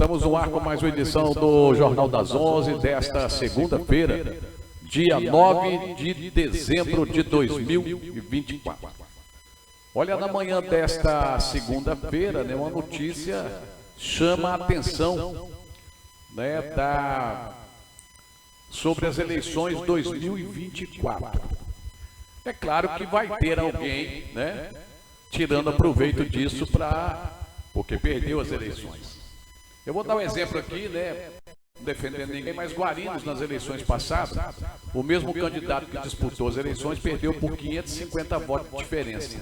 Estamos no ar com mais uma edição do Jornal das 11 desta segunda-feira, dia 9 de dezembro de 2024. Olha, na manhã desta segunda-feira, né, uma notícia chama a atenção, né, sobre as eleições 2024. É claro que vai ter alguém, né, tirando proveito disso porque perdeu as eleições. Eu vou dar um exemplo aqui, né, não defendendo ninguém, mas Guarinos, nas eleições passadas, o mesmo candidato que disputou as eleições perdeu por 550 votos de diferença,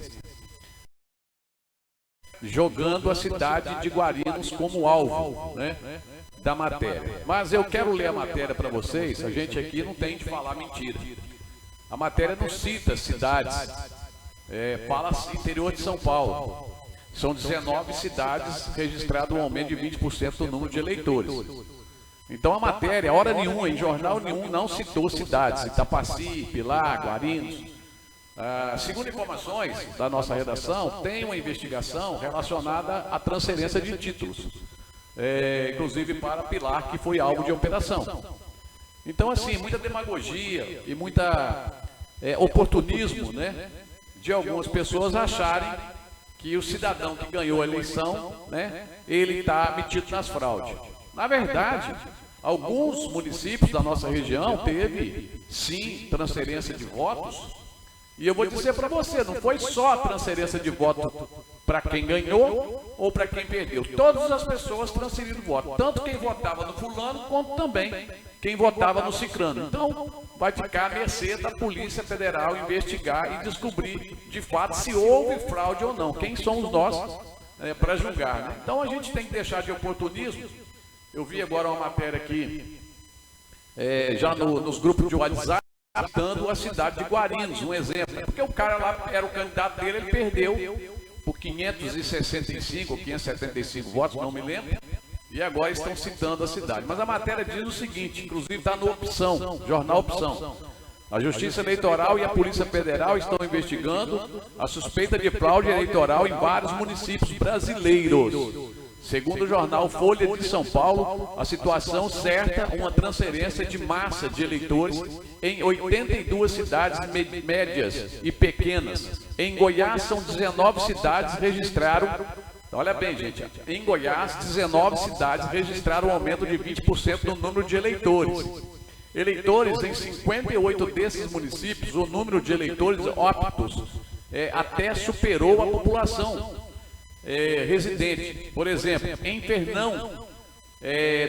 jogando a cidade de Guarinos como alvo, né, da matéria. Mas eu quero ler a matéria para vocês. A gente aqui não tem de falar mentira. A matéria não cita cidades, fala interior de São Paulo. São 19 cidades registrado um aumento de 20% do número de eleitores. Então a matéria, hora nenhuma, em jornal nenhum, não citou cidades. Itapaci, Pilar, Guarinos. Segundo informações da nossa redação, tem uma investigação relacionada à transferência de títulos, inclusive para Pilar, que foi alvo de operação. Então, assim, muita demagogia e muita oportunismo, né, de algumas pessoas acharem que o cidadão que ganhou a eleição, né, ele está metido nas fraudes. Na verdade, alguns municípios da nossa região teve, sim, transferência de votos. E eu vou dizer para você, não foi só a transferência de voto para quem ganhou ou para quem perdeu. Todas as pessoas transferiram voto, tanto quem votava no fulano, quanto também quem votava no cicrano. Então, vai ficar à mercê da Polícia Federal investigar e descobrir, de fato, se houve fraude ou não. Quem somos nós para julgar, né? Então, a gente tem que deixar de oportunismo. Eu vi agora uma matéria aqui, já nos grupos de WhatsApp, citando a cidade de Guarinos, um exemplo. Porque o cara lá era o candidato dele, ele perdeu por 565 ou 575 votos, não me lembro. E agora estão citando a cidade. Mas a matéria diz o seguinte, inclusive está no Opção, jornal Opção. A Justiça Eleitoral e a Polícia Federal estão investigando a suspeita de fraude eleitoral em vários municípios brasileiros. Segundo o jornal Folha de São Paulo, a situação certa uma transferência de massa de eleitores em 82 cidades médias e pequenas. Em Goiás, são 19 cidades registraram. Olha bem, gente, em Goiás, 19 cidades registraram um aumento de 20% no número de eleitores. Eleitores em 58 desses municípios, o número de eleitores aptos até superou a população residente. Por exemplo, em Fernão,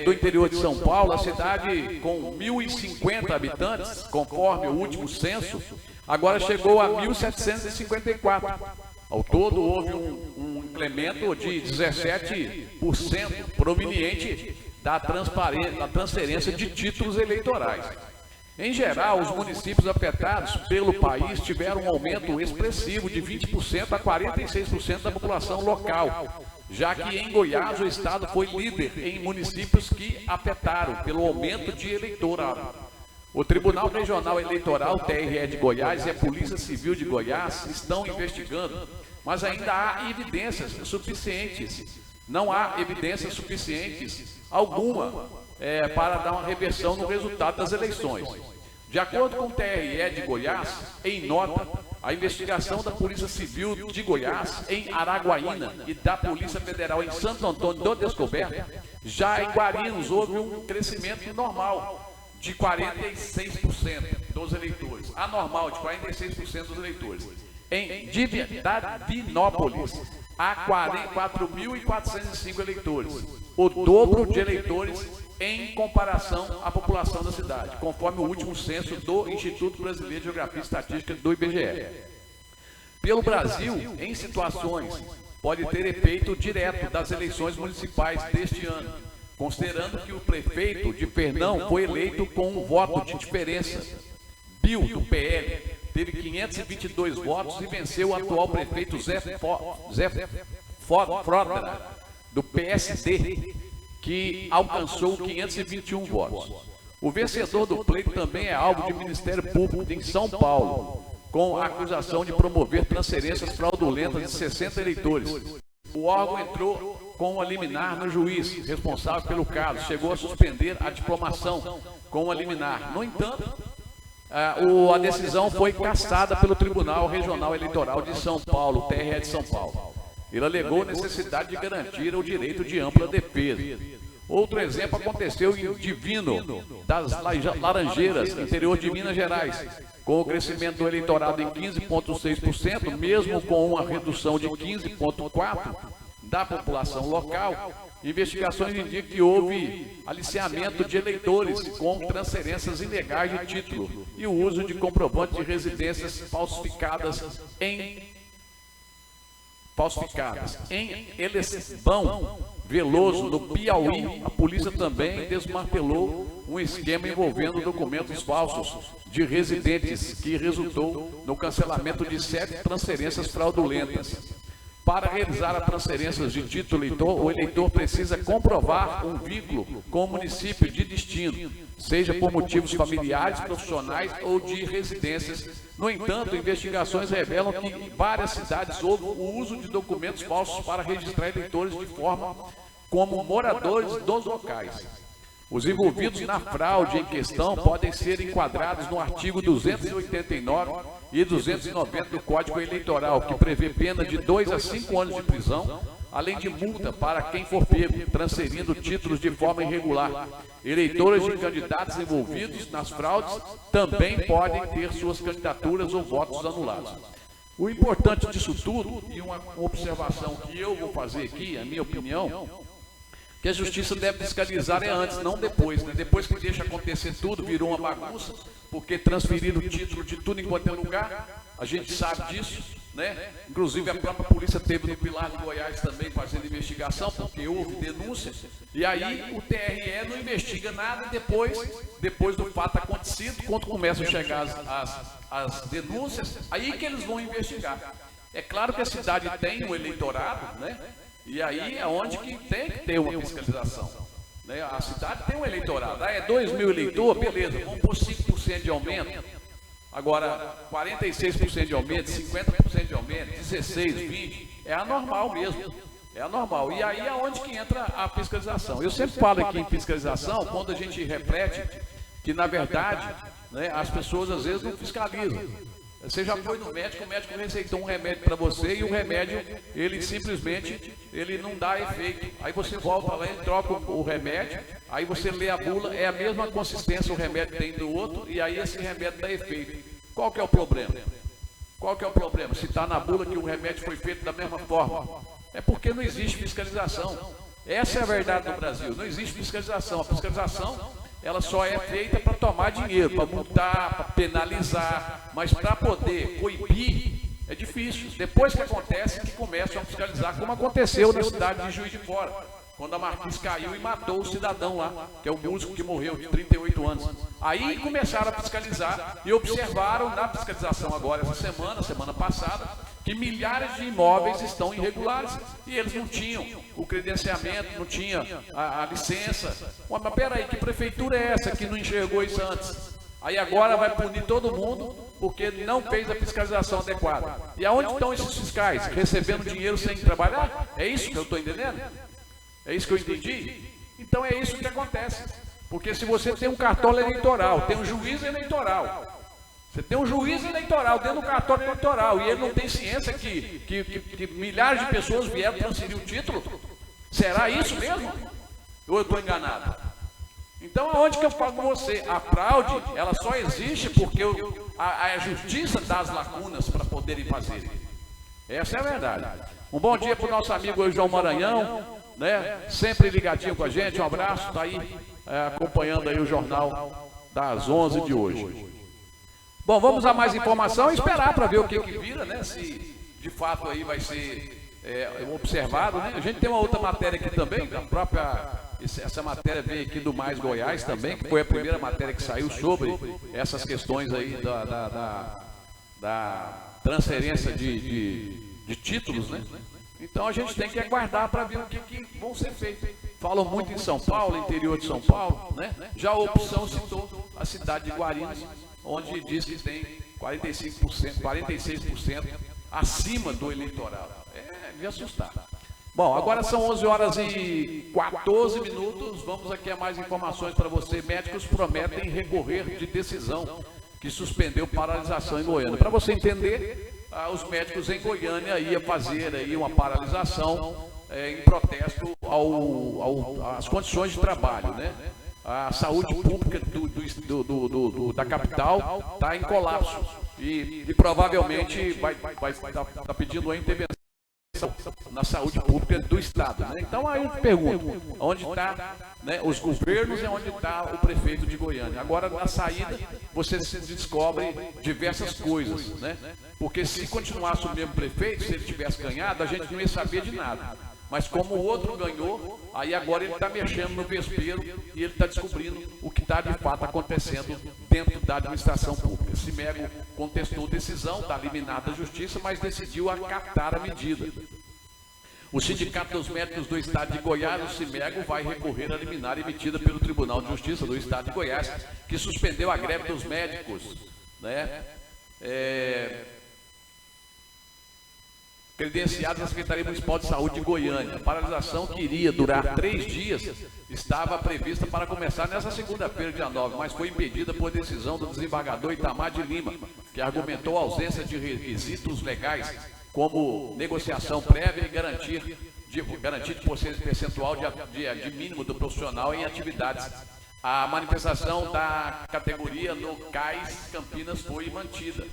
do interior de São Paulo, a cidade com 1.050 habitantes, conforme o último censo, agora chegou a 1.754. Ao todo, houve um incremento de 17% proveniente da transferência de títulos eleitorais. Em geral, os municípios afetados pelo país tiveram um aumento expressivo de 20% a 46% da população local, já que em Goiás o estado foi líder em municípios que afetaram pelo aumento de eleitorado. O Tribunal Regional Eleitoral, TRE de Goiás, e a Polícia Civil de Goiás estão investigando, mas ainda há evidências suficientes. Não há evidências suficientes alguma para dar uma reversão no resultado das eleições. De acordo com o TRE de Goiás, em nota, a investigação da Polícia Civil de Goiás em Araguaína e da Polícia Federal em Santo Antônio do Descoberto, já em Guarinos houve um crescimento normal de 46% dos eleitores, anormal de 46% dos eleitores. Em Divinópolis, há 44.405 eleitores, o dobro de eleitores em comparação à população da cidade, conforme o último censo do Instituto Brasileiro de Geografia e Estatística do IBGE. Pelo Brasil, em situações, pode ter efeito direto das eleições municipais deste ano, considerando que o prefeito de Fernão foi eleito com um voto de diferença. Bill, do PL, teve 522 votos e venceu o atual prefeito Zé Frodera, do PSD, que alcançou 521 votos. O vencedor do pleito também é alvo de Ministério Público em São Paulo, com a acusação de promover transferências fraudulentas de 60 eleitores. O órgão entrou com a liminar no juiz responsável pelo caso, chegou a suspender a diplomação com a liminar. No entanto, a decisão foi cassada pelo Tribunal Regional Eleitoral de São Paulo, TRE de São Paulo. Ele alegou necessidade de garantir o direito de ampla defesa. Outro exemplo aconteceu em Divino, das Laranjeiras, interior de Minas Gerais, com o crescimento do eleitorado em 15,6%, mesmo com uma redução de 15,4% da população local. Investigações indicam que houve aliciamento de eleitores com transferências ilegais de título e o uso de comprovantes de residências falsificadas em Elesbão Veloso, no Piauí. A polícia também desmantelou um esquema envolvendo documentos falsos de residentes que resultou no cancelamento de 7 transferências fraudulentas. Para realizar a transferência de título eleitor, o eleitor precisa comprovar um vínculo com o município de destino, seja por motivos familiares, profissionais ou de residências. No entanto, investigações revelam que em várias cidades houve o uso de documentos falsos para registrar eleitores de forma como moradores dos locais. Os envolvidos na fraude em questão podem ser enquadrados no artigo 289 e 290 do Código Eleitoral, que prevê pena de 2 a 5 anos de prisão, além de multa para quem for pego, transferindo títulos de forma irregular. Eleitores de candidatos envolvidos nas fraudes também podem ter suas candidaturas ou votos anulados. O importante disso tudo, e uma observação que eu vou fazer aqui, a minha opinião, que a justiça deve fiscalizar antes, não depois, né? Depois que deixa acontecer tudo, virou uma bagunça, porque transferiram o título de tudo em quanto é lugar, a gente sabe disso, né? Inclusive a própria polícia teve no Pilar de Goiás também fazendo investigação, porque houve denúncia, e aí o TRE não investiga nada depois do fato acontecido, quando começam a chegar as denúncias, aí que eles vão investigar. É claro que a cidade tem um eleitorado, né? E aí é onde que tem que ter uma fiscalização, né? A cidade tem um eleitorado, é 2.000 eleitores, beleza, vamos por 5% de aumento, agora 46% de aumento, 50% de aumento, 16%, 20%, é anormal mesmo, é anormal. E aí é onde que entra a fiscalização. Eu sempre falo aqui em fiscalização, quando a gente reflete que na verdade, né, as pessoas às vezes não fiscalizam. Você já foi no médico, o médico receitou um remédio para você e o remédio, ele simplesmente, ele não dá efeito. Aí você volta lá e troca o remédio, aí você lê a bula, é a mesma consistência o remédio tem do outro, e aí esse remédio dá efeito. Qual que é o problema? Qual que é o problema? Se está na bula que o remédio foi feito da mesma forma. É porque não existe fiscalização. Essa é a verdade no Brasil, não existe fiscalização. A fiscalização, ela só é feita para tomar dinheiro, para multar, para penalizar, mas para poder coibir é difícil. Depois que acontece, que começam a fiscalizar, como aconteceu na cidade de Juiz de Fora, quando a Marquise caiu e matou o cidadão lá, que é o músico que morreu de 38 anos. Aí começaram a fiscalizar e observaram na fiscalização agora, essa semana passada, que milhares de imóveis estão irregulares e eles não tinham o credenciamento, não tinham a licença. Mas peraí, que prefeitura é essa que não enxergou isso antes? Aí agora vai punir todo mundo porque não fez a fiscalização adequada. E aonde estão esses fiscais? Recebendo dinheiro sem trabalhar? É isso que eu estou entendendo? É isso que eu entendi? Então é isso que acontece. Porque se você tem um cartório eleitoral, tem um juiz eleitoral, você tem um juiz eleitoral dentro do cartório eleitoral e ele não tem ciência que milhares de pessoas vieram transferir o título, será isso mesmo? Ou eu estou enganado? Então aonde que eu falo com você? A fraude, ela só existe porque a justiça dá as lacunas para poderem fazer. Essa é a verdade. Um bom dia para o nosso amigo João Maranhão, né? Sempre ligadinho com a gente, um abraço, está aí acompanhando aí o jornal das 11 de hoje. Bom, vamos a mais informação e esperar para ver o que vira, né? Se de fato aí vai ser observado, né? A gente tem uma outra matéria aqui também, da própria, essa matéria veio aqui do Mais Goiás também, que foi a primeira matéria que saiu sobre essas questões aí da transferência de títulos, né? Então a gente tem que aguardar para ver o que vão ser feitos. Falam muito em São Paulo, interior de São Paulo, né? Já a opção citou a cidade de Guarinos, onde diz que tem 45%, 46% acima do eleitorado. É de assustar. Bom, agora são 11h14. Vamos aqui a mais informações para você. Médicos prometem recorrer de decisão que suspendeu paralisação em Goiânia. Para você entender, os médicos em Goiânia iam fazer aí uma paralisação em protesto às condições de trabalho, né? A saúde pública da capital está em colapso e provavelmente vai estar pedindo a intervenção na saúde pública do estado, né? Então aí eu pergunto, onde está, né, os governos e onde está o prefeito de Goiânia? Agora na saída você descobre diversas coisas, né? Porque se continuasse o mesmo prefeito, se ele tivesse ganhado, a gente não ia saber de nada. Mas como o outro ganhou, aí agora ele está mexendo no vespeiro e ele está descobrindo o que está de fato acontecendo dentro da administração pública. Cimego contestou decisão da liminar da justiça, mas decidiu acatar a medida. O Sindicato dos Médicos do Estado de Goiás, o Cimego, vai recorrer à liminar emitida pelo Tribunal de Justiça do Estado de Goiás, que suspendeu a greve dos médicos, né? Credenciados na Secretaria Municipal de Saúde de Goiânia. A paralisação, que iria durar 3 dias, estava prevista para começar nessa segunda-feira, dia 9, mas foi impedida por decisão do desembargador Itamar de Lima, que argumentou a ausência de requisitos legais, como negociação prévia e garantir de percentual de mínimo do profissional em atividades. A manifestação da categoria no CAIS Campinas foi mantida.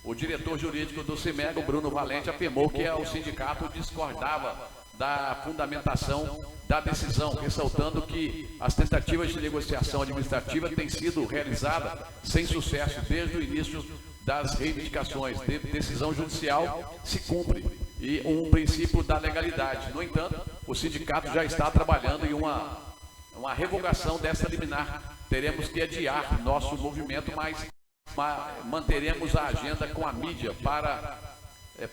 O diretor jurídico do Cimego, Bruno Valente, afirmou que o sindicato discordava da fundamentação da decisão, ressaltando que as tentativas de negociação administrativa têm sido realizadas sem sucesso desde o início das reivindicações. Decisão judicial se cumpre e um princípio da legalidade. No entanto, o sindicato já está trabalhando em uma revogação dessa liminar. Teremos que adiar nosso movimento, mas manteremos a agenda com a mídia para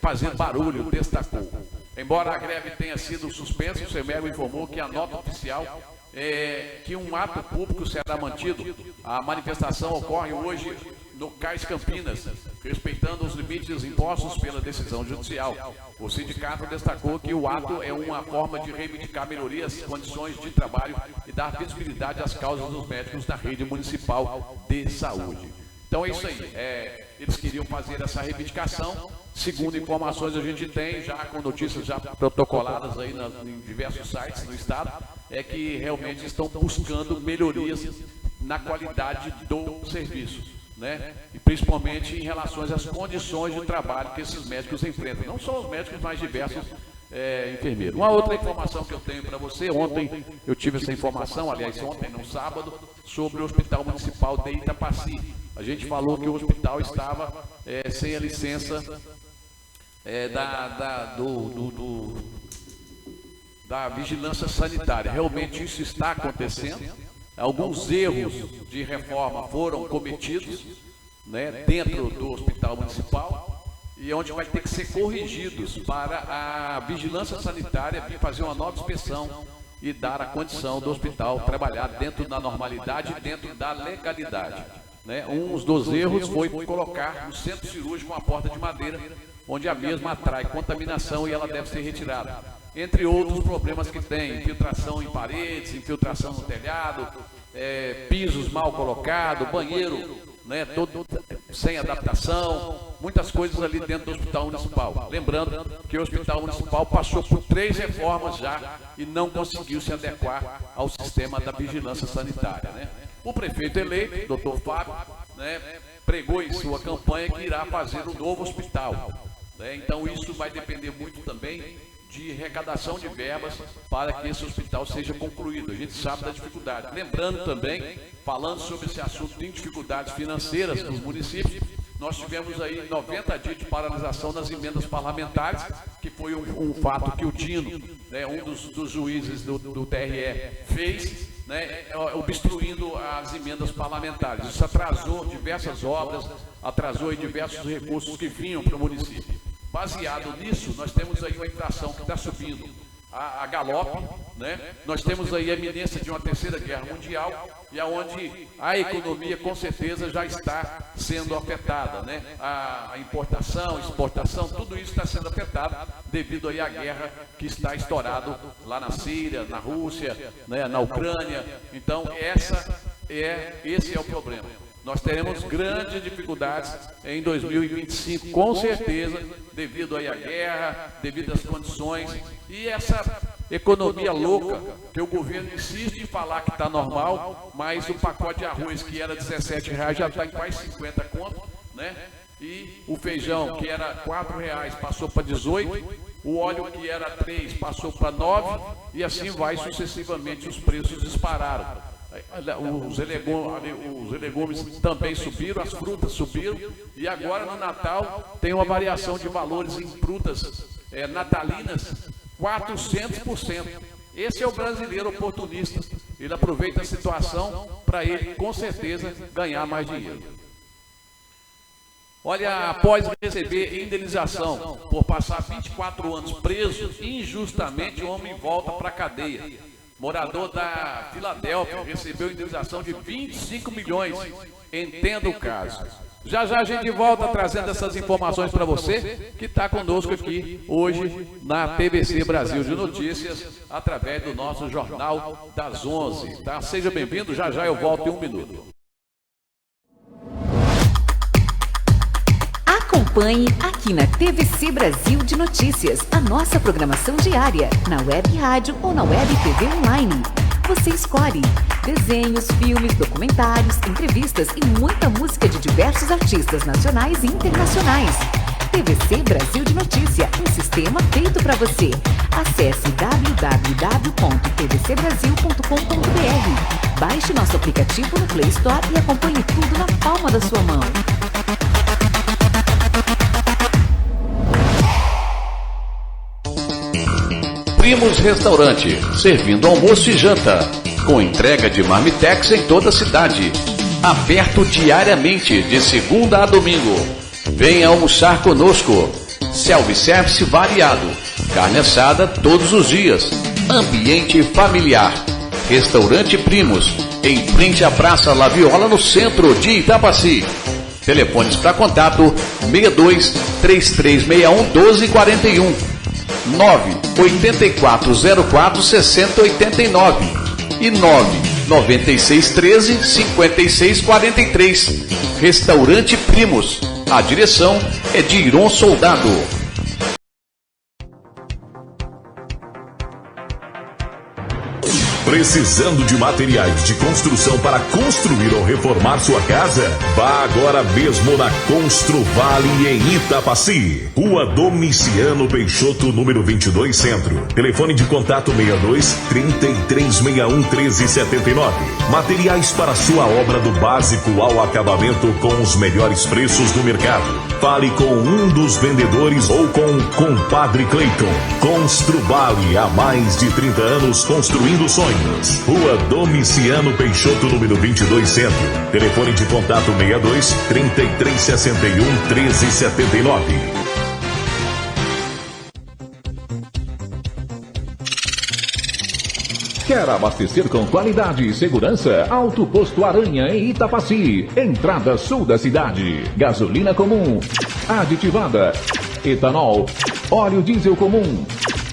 fazer barulho, destacou. Embora a greve tenha sido suspensa, o Cimego informou que a nota oficial é que um ato público será mantido. A manifestação ocorre hoje no CAIS Campinas, respeitando os limites impostos pela decisão judicial. O sindicato destacou que o ato é uma forma de reivindicar melhorias, condições de trabalho e dar visibilidade às causas dos médicos da rede municipal de saúde. Então é isso aí, eles queriam fazer essa reivindicação, segundo informações a gente tem, já com notícias já protocoladas aí em diversos sites do estado, é que realmente estão buscando melhorias na qualidade do serviço, né? E principalmente em relação às condições de trabalho que esses médicos enfrentam, não só os médicos, mas diversos enfermeiros. Uma outra informação que eu tenho para você, ontem eu tive essa informação, aliás ontem, no sábado, sobre o Hospital Municipal de Itapaci. A gente falou que o hospital estava sem a licença da vigilância sanitária. Realmente isso está acontecendo. Alguns erros de reforma foram cometidos, né, dentro do hospital municipal, e onde vai ter que ser corrigidos para a vigilância sanitária vir fazer uma nova inspeção e dar a condição do hospital trabalhar dentro da normalidade e dentro da legalidade. Né? Um dos erros foi colocar no centro cirúrgico uma porta de madeira, onde a mesma atrai contaminação e ela deve ser retirada. Entre outros problemas que tem, infiltração em paredes, infiltração no telhado, pisos mal colocados, banheiro, né, todo sem adaptação, muitas coisas ali dentro do Hospital Municipal. Lembrando que o Hospital Municipal passou por 3 reformas já e não conseguiu se adequar ao sistema da vigilância sanitária, né? O prefeito eleito, doutor Fábio, né, pregou em sua campanha que irá fazer um novo hospital, né? Então isso vai depender muito também de arrecadação de verbas para que esse hospital seja concluído. A gente sabe da dificuldade. Lembrando também, falando sobre esse assunto de dificuldades financeiras dos municípios, nós tivemos aí 90 dias de paralisação das emendas parlamentares, que foi um fato que o Dino, né, um dos juízes do TRE, fez, né, obstruindo as emendas parlamentares. Isso atrasou diversas obras, atrasou aí diversos recursos que vinham para o município. Baseado nisso, nós temos aí uma inflação que está subindo a galope, né? Nós temos aí a iminência de uma terceira guerra mundial e aonde a economia com certeza já está sendo afetada, né? A importação, exportação, tudo isso está sendo afetado devido aí à guerra que está estourado lá na Síria, na Rússia, né? Na Ucrânia. Então esse é o problema. Nós teremos grandes dificuldades em 2025, com certeza, devido aí à guerra, devido às condições e essa economia louca que o governo insiste em falar que está normal, mas o pacote de arroz que era R$17 já está em quase 50 conto, né? E o feijão que era R$4 passou para 18, o óleo que era 3 passou para 9 e assim vai sucessivamente, os preços dispararam. Os legumes também subiram, as frutas subiram e agora no Natal tem uma variação de valores em frutas natalinas 400%. Esse é o brasileiro oportunista, ele aproveita a situação para ele com certeza ganhar mais dinheiro. Olha, após receber indenização por passar 24 anos preso, injustamente o homem volta para a cadeia. Morador da Filadélfia recebeu indenização de 25 milhões. Entenda o caso. Já a gente volta trazendo essas informações para você que está conosco aqui hoje na TVC Brasil de Notícias, através do nosso Jornal das 11. Tá? Seja bem-vindo, já eu volto em 1 minuto. Acompanhe aqui na TVC Brasil de Notícias a nossa programação diária, na web rádio ou na web TV online. Você escolhe desenhos, filmes, documentários, entrevistas e muita música de diversos artistas nacionais e internacionais. TVC Brasil de Notícia, um sistema feito para você. Acesse www.tvcbrasil.com.br. Baixe nosso aplicativo no Play Store e acompanhe tudo na palma da sua mão. Primos Restaurante, servindo almoço e janta, com entrega de marmitex em toda a cidade. Aberto diariamente, de segunda a domingo. Venha almoçar conosco. Self-service variado, carne assada todos os dias. Ambiente familiar. Restaurante Primos, em frente à Praça Laviola, no centro de Itapaci. Telefones para contato 62 3361 1241. 98404 6089 e 99613 5643. Restaurante Primos. A direção é de Iron Soldado. Precisando de materiais de construção para construir ou reformar sua casa? Vá agora mesmo na Construvale em Itapaci. Rua Domiciano Peixoto, número 22, Centro. Telefone de contato 62 3361 1379. Materiais para sua obra do básico ao acabamento com os melhores preços do mercado. Fale com um dos vendedores ou com o compadre Cleiton. Construvale, há mais de 30 anos construindo sonhos. Rua Domiciano Peixoto, número 22, Centro. Telefone de contato 62 3361 1379. Quer abastecer com qualidade e segurança? Alto Posto Aranha em Itapaci. Entrada sul da cidade. Gasolina comum, aditivada, etanol, óleo diesel comum,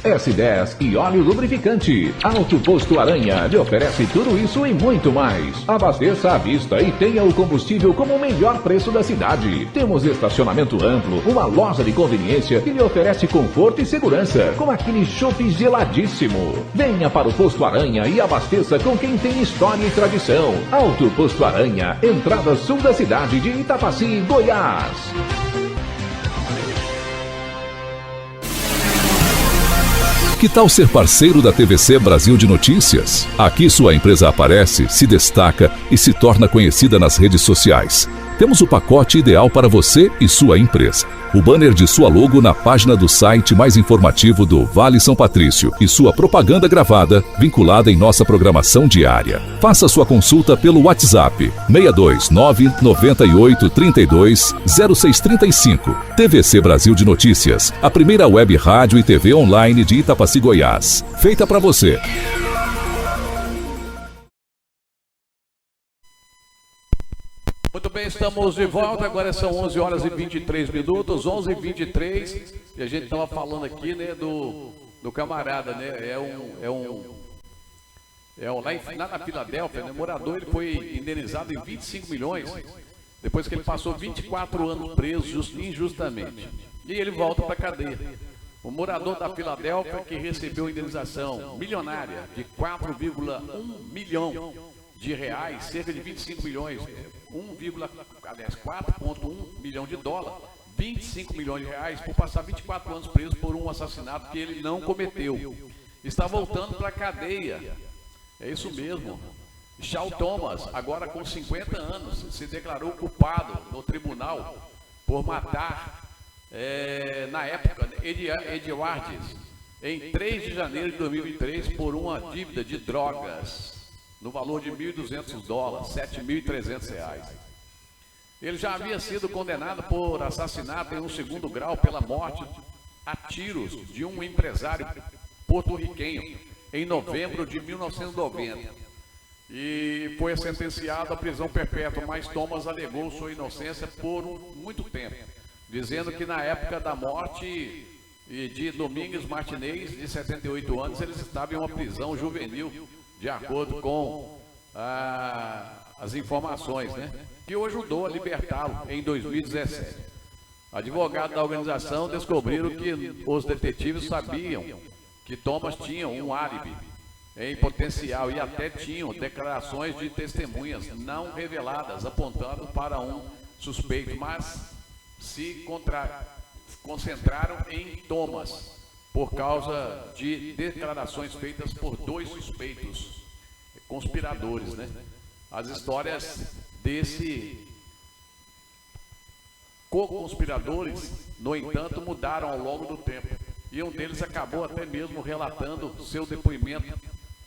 S10 e óleo lubrificante. Alto Posto Aranha lhe oferece tudo isso e muito mais. Abasteça à vista e tenha o combustível como o melhor preço da cidade. Temos estacionamento amplo, uma loja de conveniência que lhe oferece conforto e segurança, com aquele chopp geladíssimo. Venha para o Posto Aranha e abasteça com quem tem história e tradição. Alto Posto Aranha, entrada sul da cidade de Itapaci, Goiás. Que tal ser parceiro da TVC Brasil de Notícias? Aqui sua empresa aparece, se destaca e se torna conhecida nas redes sociais. Temos o pacote ideal para você e sua empresa. O banner de sua logo na página do site mais informativo do Vale São Patrício e sua propaganda gravada vinculada em nossa programação diária. Faça sua consulta pelo WhatsApp 629 98 32 0635. TVC Brasil de Notícias, a primeira web rádio e TV online de Itapaci, Goiás. Feita para você. Muito bem, estamos de volta, agora são 11 horas e 23 minutos, 11h23, e a gente estava falando aqui, né, do camarada, né, lá na Filadélfia, né, morador, ele foi indenizado em 25 milhões, depois que ele passou 24 anos preso injustamente, e ele volta para a cadeia. O morador da Filadélfia que recebeu indenização milionária de 4,1 milhão de reais, cerca de 25 milhões, 4,1 milhão de dólares, 25 milhões de reais, por passar 24 anos preso por um assassinato que ele não cometeu. Está voltando para a cadeia. É isso mesmo. Shaw Thomas, agora com 50 anos, se declarou culpado no tribunal por matar, na época, Edwards, em 3 de janeiro de 2003, por uma dívida de drogas no valor de $1.200, R$7.300. Ele já havia sido condenado por assassinato em um segundo grau pela morte a tiros de um empresário porto-riquenho em novembro de 1990 e foi sentenciado à prisão perpétua, mas Thomas alegou sua inocência por muito tempo, dizendo que na época da morte de Domingos Martinez, de 78 anos, eles estavam em uma prisão juvenil, de acordo com as informações, né, que o ajudou a libertá-lo em 2017. Advogados da organização descobriram que os detetives sabiam que Thomas tinha um álibi em potencial e até tinham declarações de testemunhas não reveladas apontando para um suspeito, mas se concentraram em Thomas por causa de declarações feitas por 2 suspeitos conspiradores, né? As histórias desse co-conspiradores, no entanto, mudaram ao longo do tempo. E um deles acabou até mesmo relatando seu depoimento,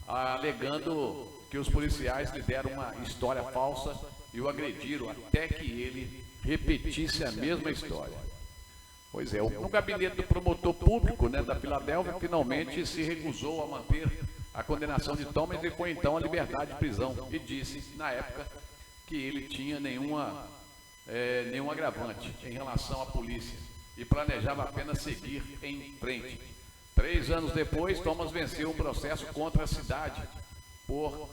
alegando que os policiais lhe deram uma história falsa e o agrediram até que ele repetisse a mesma história. Pois é, no gabinete do promotor público, né, da Filadélfia, finalmente se recusou a manter a condenação de Thomas e foi então a liberdade de prisão e disse, na época, que ele tinha nenhum agravante em relação à polícia e planejava apenas seguir em frente. 3 anos depois, Thomas venceu um processo contra a cidade por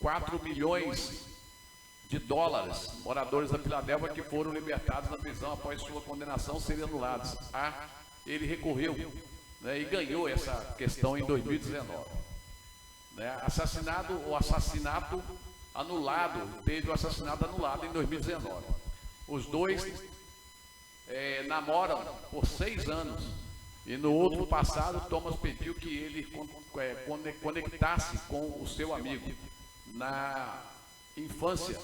4 milhões de dólares, moradores da Filadélfia que foram libertados da prisão após sua condenação serem anulados. Ele recorreu, né, e ganhou essa questão em 2019. Né, o assassinato anulado, teve o assassinato anulado em 2019. Os dois namoram por 6 anos e no outro passado Thomas pediu que ele conectasse com o seu amigo na infância,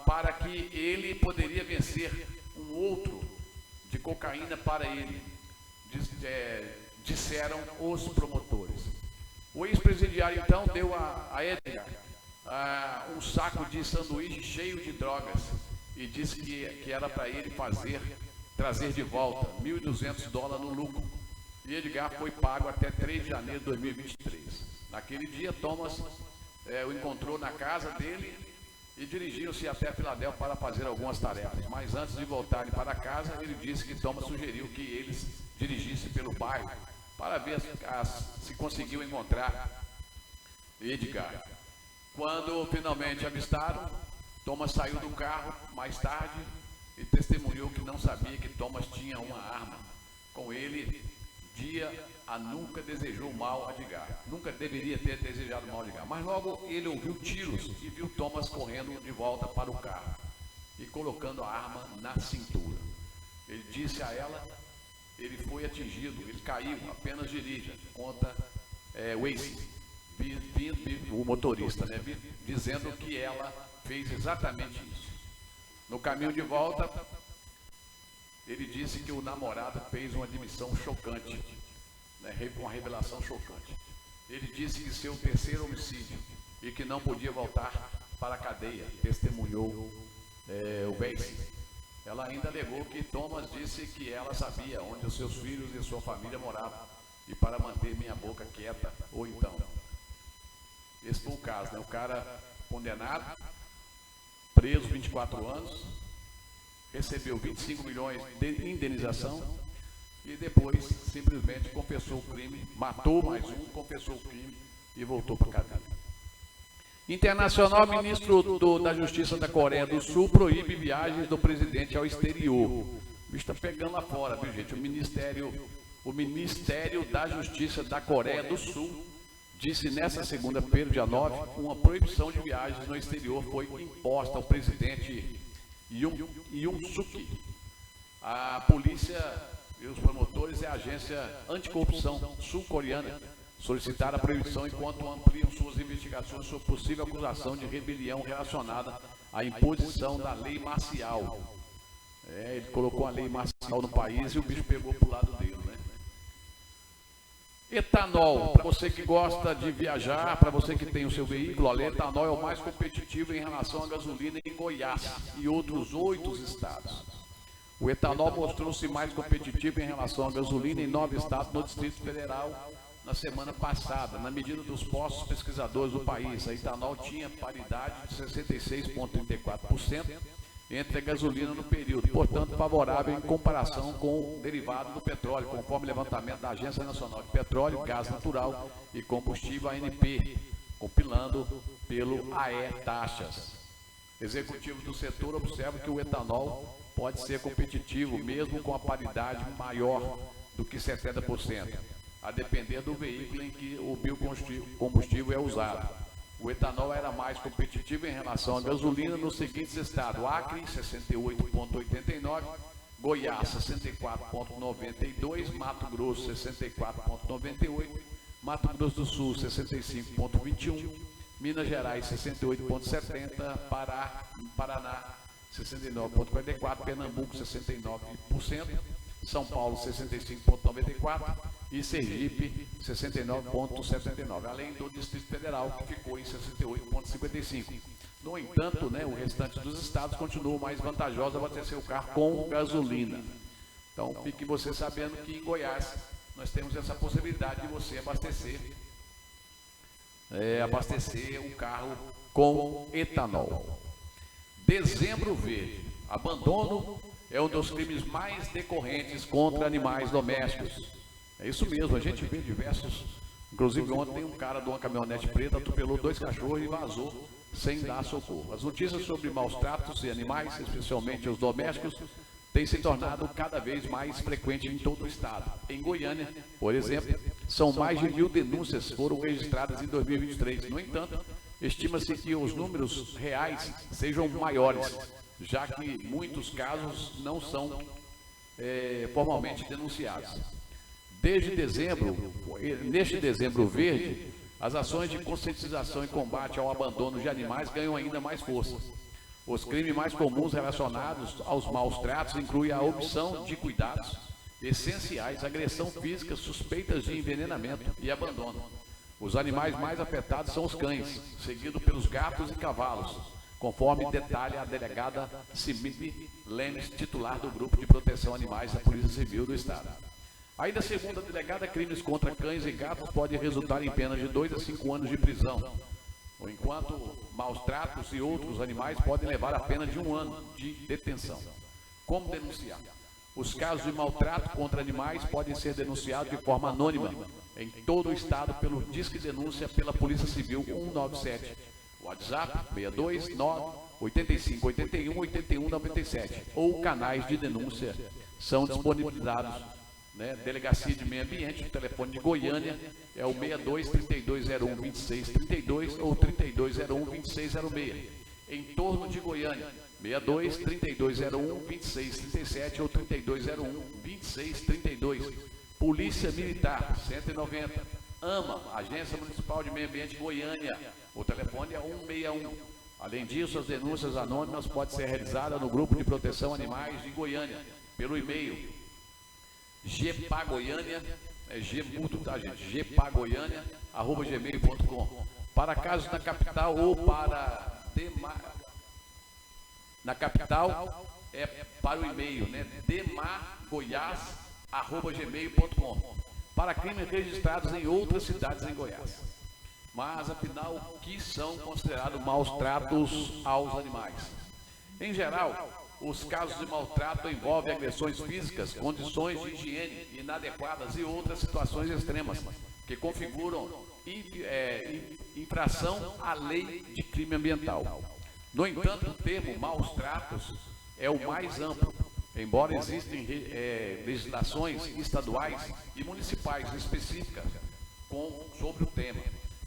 para que ele poderia vencer um outro de cocaína para ele, disseram os promotores. O ex-presidiário então deu a Edgar um saco de sanduíche cheio de drogas e disse que era para ele trazer de volta $1.200 no lucro. E Edgar foi pago até 3 de janeiro de 2023. Naquele dia, Thomas o encontrou na casa dele e dirigiram-se até a Filadélfia para fazer algumas tarefas. Mas antes de voltarem para casa, ele disse que Thomas sugeriu que eles dirigissem pelo bairro para ver se conseguiu encontrar Edgar. Quando finalmente avistaram, Thomas saiu do carro mais tarde e testemunhou que não sabia que Thomas tinha uma arma com ele. Nunca desejou mal a Edgar, nunca deveria ter desejado mal a Edgar, mas logo ele ouviu tiros e viu Thomas correndo de volta para o carro e colocando a arma na cintura. Ele disse a ela, ele foi atingido, ele caiu, apenas dirija, conta Waze, o motorista, né, dizendo que ela fez exatamente isso. No caminho de volta, ele disse que o namorado fez uma admissão chocante, né, uma revelação chocante. Ele disse que seu terceiro homicídio e que não podia voltar para a cadeia, testemunhou o Beice. Ela ainda alegou que Thomas disse que ela sabia onde os seus filhos e sua família moravam e para manter minha boca quieta, ou então. Esse foi o caso, né? O cara condenado, preso 24 anos, recebeu 25 milhões de indenização e depois simplesmente confessou o crime, matou mais um, confessou o crime e voltou para a cadeia. Internacional, ministro da Justiça da Coreia do Sul proíbe viagens do presidente ao exterior. O bicho está pegando lá fora, viu, gente? O Ministério da Justiça da Coreia do Sul disse nesta segunda-feira, dia 9, uma proibição de viagens no exterior foi imposta ao presidente Yoon Suk. A polícia e os promotores e a agência anticorrupção sul-coreana solicitaram a proibição enquanto ampliam suas investigações sobre possível acusação de rebelião relacionada à imposição da lei marcial. Ele colocou a lei marcial no país e o bicho pegou para o lado dele, né? Etanol, para você que gosta de viajar, para você que tem o seu veículo, olha, etanol é o mais competitivo em relação à gasolina em Goiás e outros 8 estados. O etanol mostrou-se mais competitivo em relação à gasolina em 9 estados no Distrito Federal na semana passada. Na medida dos postos pesquisadores do país, a etanol tinha paridade de 66,34% entre a gasolina no período, portanto favorável em comparação com o derivado do petróleo, conforme levantamento da Agência Nacional de Petróleo, Gás Natural e Combustível, ANP, compilando pelo AE Taxas. Executivos do setor observam que o etanol pode ser competitivo mesmo com a paridade maior do que 70%, a depender do veículo em que o biocombustível é usado. O etanol era mais competitivo em relação à gasolina nos seguintes estados: Acre, 68,89%, Goiás, 64,92%, Mato Grosso, 64,98%, Mato Grosso do Sul, 65,21%, Minas Gerais, 68,70%, Paraná, 69,44%, Pernambuco, 69%, São Paulo, 65,94% e Sergipe, 69,79%, além do Distrito Federal, que ficou em 68,55%. No entanto, né, o restante dos estados continua mais vantajoso abastecer o carro com gasolina. Então, fique você sabendo que em Goiás nós temos essa possibilidade de você abastecer o carro com etanol. Dezembro Verde. Abandono é um dos crimes mais decorrentes contra animais domésticos. É isso mesmo, a gente vê diversos. Inclusive ontem um cara de uma caminhonete preta atropelou 2 cachorros e vazou sem dar socorro. As notícias sobre maus tratos e animais, especialmente os domésticos, têm se tornado cada vez mais frequentes em todo o estado. Em Goiânia, por exemplo, são mais de 1.000 denúncias foram registradas em 2023. No entanto, estima-se que os números reais sejam maiores, já que muitos casos não são formalmente denunciados. Neste Dezembro Verde, as ações de conscientização e combate ao abandono de animais ganham ainda mais força. Os crimes mais comuns relacionados aos maus tratos incluem a omissão de cuidados essenciais, agressão física, suspeitas de envenenamento e abandono. Os animais mais afetados são os cães, seguido pelos gatos e cavalos, conforme detalha a delegada Simile Lemes, titular do Grupo de Proteção a Animais da Polícia Civil do Estado. Ainda segundo a delegada, crimes contra cães e gatos podem resultar em penas de 2 a 5 anos de prisão, ou enquanto maus tratos e outros animais podem levar a pena de 1 ano de detenção. Como denunciar? Os casos de maltrato contra animais podem ser denunciados de forma anônima em todo o estado pelo Disque Denúncia pela Polícia Civil 197, WhatsApp 62 9 85 81 81 97, ou canais de denúncia são disponibilizados, né? Delegacia de Meio Ambiente, o telefone de Goiânia é o 62 3201 2632 ou 3201 2606. Em torno de Goiânia, 62 3201 2637 ou 3201 2632. Polícia Militar, 190. AMA, Agência Municipal de Meio Ambiente Goiânia, o telefone é 161. Além disso, as denúncias anônimas podem ser realizadas no Grupo de Proteção Animais de Goiânia, pelo e-mail gpagoiania, Gmudo, tá, gente? gpagoiania@gmail.com. Para casos na capital ou para na capital é para o e-mail, né? demargoiás@gmail.com. Para crimes registrados em outras cidades em Goiás. Mas afinal, que são considerados maus tratos aos animais? Em geral, os casos de maltrato envolvem agressões físicas, condições de higiene inadequadas e outras situações extremas que configuram infração à lei de crime ambiental. No entanto, o termo maus tratos é o mais amplo, embora existam legislações estaduais e municipais específicas sobre o tema.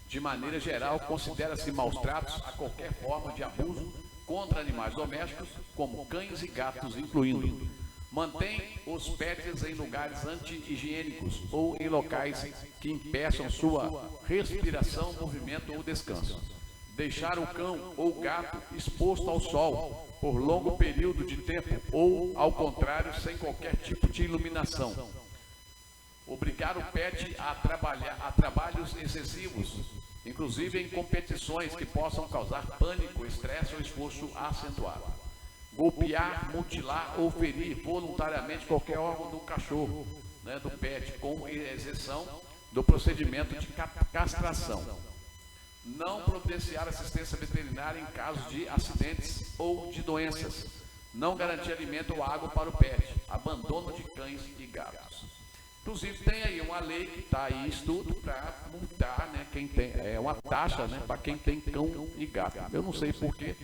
De maneira geral, considera-se maus tratos a qualquer forma de abuso contra animais domésticos, como cães e gatos, incluindo mantém os pets em lugares anti-higiênicos ou em locais que impeçam sua respiração, movimento ou descanso. Deixar o cão ou gato exposto ao sol por longo período de tempo ou, ao contrário, sem qualquer tipo de iluminação. Obrigar o pet a trabalhos excessivos, inclusive em competições que possam causar pânico, estresse ou esforço acentuado. Golpear, mutilar ou ferir voluntariamente qualquer órgão do cachorro, né, do pet, com exceção do procedimento de castração. Não providenciar assistência veterinária em casos de acidentes ou de doenças. Não garantir alimento ou água para o pet. Abandono de cães e gatos. Inclusive tem aí uma lei que está aí, estudo para multar, né, quem tem, uma taxa, né, para quem tem cão e gato. Eu não sei porquê,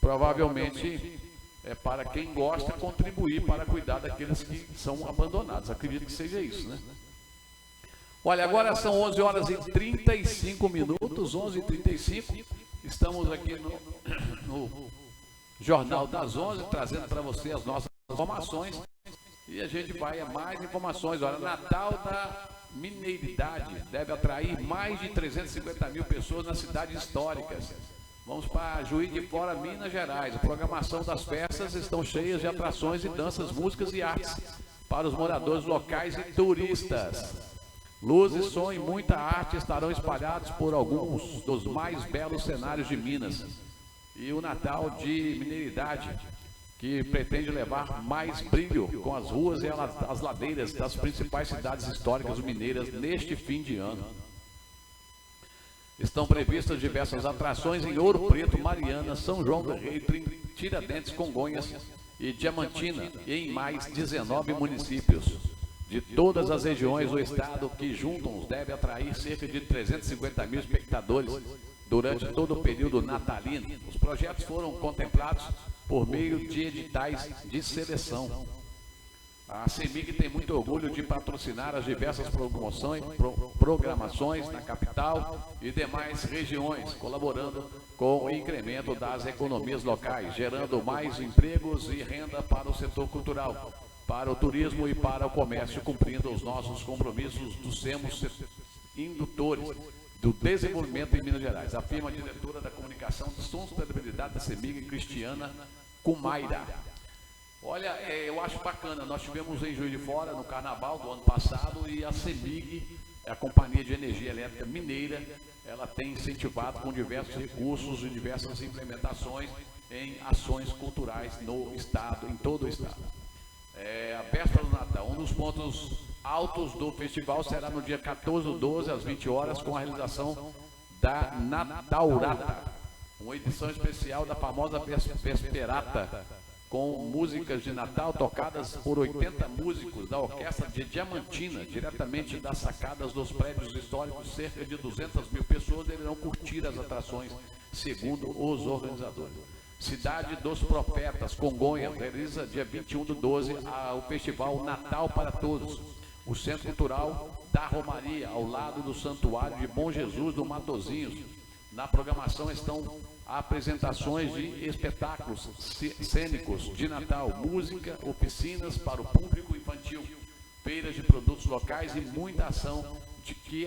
provavelmente é para quem gosta contribuir para cuidar daqueles que são abandonados. Acredito que seja isso, né? Olha, agora são 11 horas e 35 minutos, 11h35. Estamos aqui no Jornal das 11, trazendo para você as nossas informações. E a gente vai a mais informações. Olha, Natal da Mineiridade deve atrair mais de 350 mil pessoas nas cidades históricas. Vamos para Juiz de Fora, Minas Gerais. A programação das festas estão cheias de atrações e danças, músicas e artes para os moradores locais e turistas. Luzes, som e muita arte estarão espalhados por alguns dos mais belos cenários de Minas. E o Natal de Mineiridade, que pretende levar mais brilho com as ruas e as ladeiras das principais cidades históricas mineiras neste fim de ano. Estão previstas diversas atrações em Ouro Preto, Mariana, São João do Rei, Tiradentes, Congonhas e Diamantina, e em mais 19 municípios de todas as regiões do estado, que juntos devem atrair cerca de 350 mil espectadores durante todo o período natalino. Os projetos foram contemplados por meio de editais de seleção. A CEMIG tem muito orgulho de patrocinar as diversas programações na capital e demais regiões, colaborando com o incremento das economias locais, gerando mais empregos e renda para o setor cultural, para o turismo e para o comércio, cumprindo os nossos compromissos dos sermos indutores do desenvolvimento em Minas Gerais, afirma a diretora da comunicação de sustentabilidade da CEMIG, Cristiana Cumaira. Olha, eu acho bacana, nós tivemos em Juiz de Fora, no Carnaval do ano passado, e a CEMIG, a Companhia de Energia Elétrica Mineira, ela tem incentivado com diversos recursos e diversas implementações em ações culturais no estado, em todo o estado. A véspera do Natal, um dos pontos altos do festival será no dia 14/12, às 20 horas, com a realização da Natalrata, uma edição especial da famosa Vesperata, com músicas de Natal tocadas por 80 músicos da Orquestra de Diamantina, diretamente das sacadas dos prédios históricos. Cerca de 200 mil pessoas deverão curtir as atrações, segundo os organizadores. Cidade dos Profetas, Congonha, realiza dia 21/12 o Festival Natal para Todos. O Centro Cultural da Romaria, ao lado do Santuário de Bom Jesus do Matozinhos. Na programação estão apresentações de espetáculos cênicos de Natal, música, oficinas para o público infantil, feiras de produtos locais e muita ação de